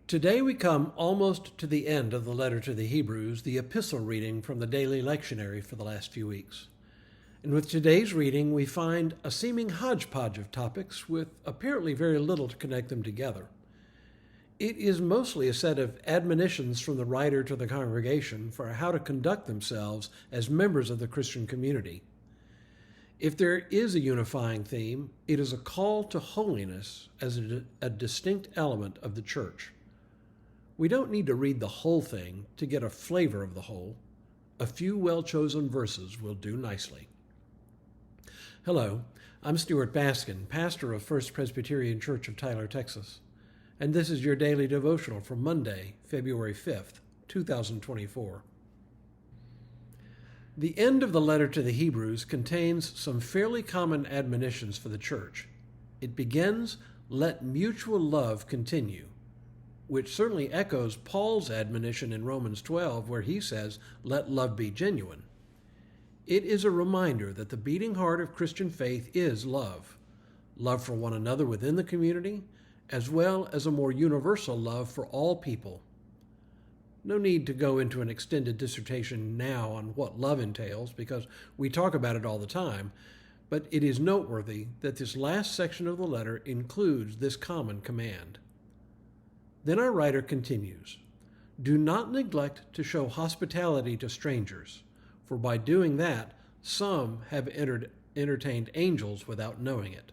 Today we come almost to the end of the letter to the Hebrews, the epistle reading from the daily lectionary for the last few weeks. And with today's reading, we find a seeming hodgepodge of topics with apparently very little to connect them together. It is mostly a set of admonitions from the writer to the congregation for how to conduct themselves as members of the Christian community. If there is a unifying theme, it is a call to holiness as a distinct element of the church. We don't need to read the whole thing to get a flavor of the whole. A few well-chosen verses will do nicely. Hello, I'm Stuart Baskin, pastor of First Presbyterian Church of Tyler, Texas, and this is your daily devotional for Monday, February 5th, 2024. The end of the letter to the Hebrews contains some fairly common admonitions for the church. It begins, "Let mutual love continue," which certainly echoes Paul's admonition in Romans 12, where he says, "Let love be genuine." It is a reminder that the beating heart of Christian faith is love for one another within the community, as well as a more universal love for all people. No need to go into an extended dissertation now on what love entails, because we talk about it all the time, but it is noteworthy that this last section of the letter includes this common command. Then our writer continues, "Do not neglect to show hospitality to strangers, for by doing that, some have entertained angels without knowing it."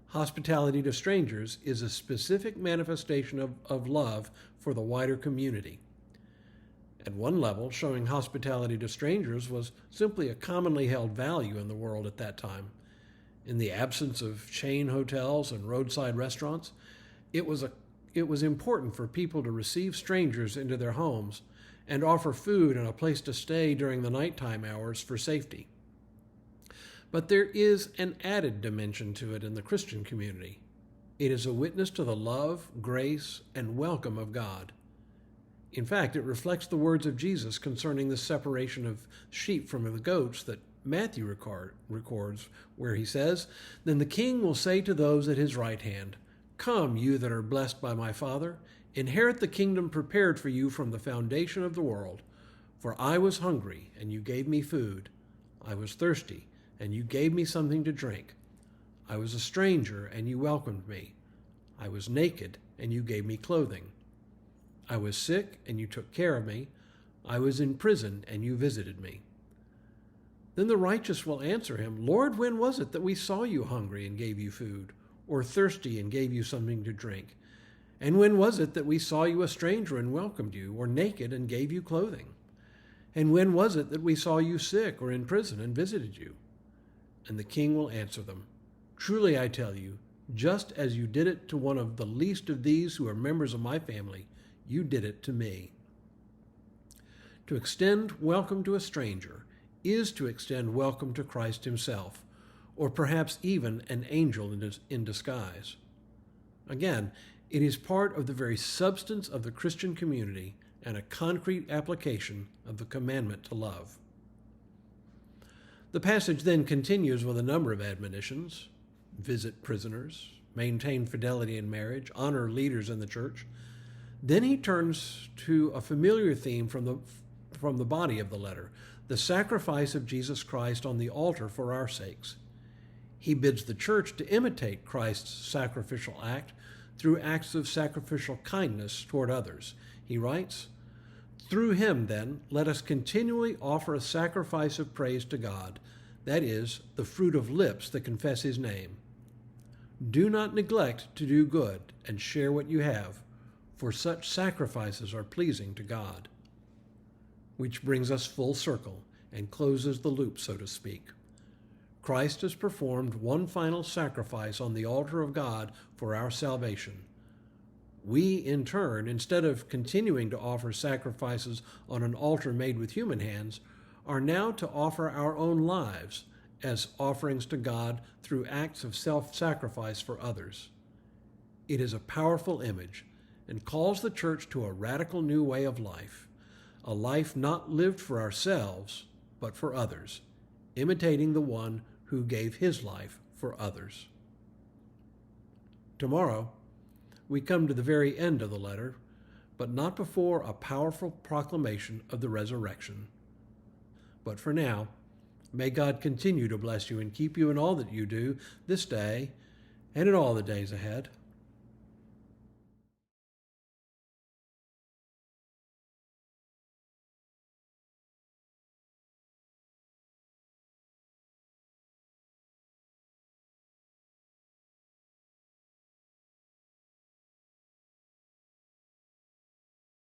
Hospitality to strangers is a specific manifestation of love for the wider community. At one level, showing hospitality to strangers was simply a commonly held value in the world at that time. In the absence of chain hotels and roadside restaurants, it was important for people to receive strangers into their homes and offer food and a place to stay during the nighttime hours for safety. But there is an added dimension to it in the Christian community. It is a witness to the love, grace, and welcome of God. In fact, it reflects the words of Jesus concerning the separation of sheep from the goats that Matthew records, where he says, "Then the king will say to those at his right hand, 'Come, you that are blessed by my Father, inherit the kingdom prepared for you from the foundation of the world. For I was hungry, and you gave me food. I was thirsty, and you gave me something to drink. I was a stranger, and you welcomed me. I was naked, and you gave me clothing. I was sick, and you took care of me. I was in prison, and you visited me.' Then the righteous will answer him, 'Lord, when was it that we saw you hungry and gave you food, or thirsty and gave you something to drink? And when was it that we saw you a stranger and welcomed you, or naked and gave you clothing? And when was it that we saw you sick or in prison and visited you?' And the king will answer them, 'Truly I tell you, just as you did it to one of the least of these who are members of my family, you did it to me.'" To extend welcome to a stranger is to extend welcome to Christ himself, or perhaps even an angel in disguise. Again, it is part of the very substance of the Christian community and a concrete application of the commandment to love. The passage then continues with a number of admonitions: visit prisoners, maintain fidelity in marriage, honor leaders in the church. Then he turns to a familiar theme from the body of the letter, the sacrifice of Jesus Christ on the altar for our sakes. He bids the church to imitate Christ's sacrificial act through acts of sacrificial kindness toward others. He writes, "Through him, then, let us continually offer a sacrifice of praise to God, that is, the fruit of lips that confess his name. Do not neglect to do good and share what you have, for such sacrifices are pleasing to God." Which brings us full circle and closes the loop, so to speak. Christ has performed one final sacrifice on the altar of God for our salvation. We, in turn, instead of continuing to offer sacrifices on an altar made with human hands, are now to offer our own lives as offerings to God through acts of self-sacrifice for others. It is a powerful image and calls the church to a radical new way of life, a life not lived for ourselves, but for others, imitating the one who gave his life for others. Tomorrow, we come to the very end of the letter, but not before a powerful proclamation of the resurrection. But for now, may God continue to bless you and keep you in all that you do this day and in all the days ahead.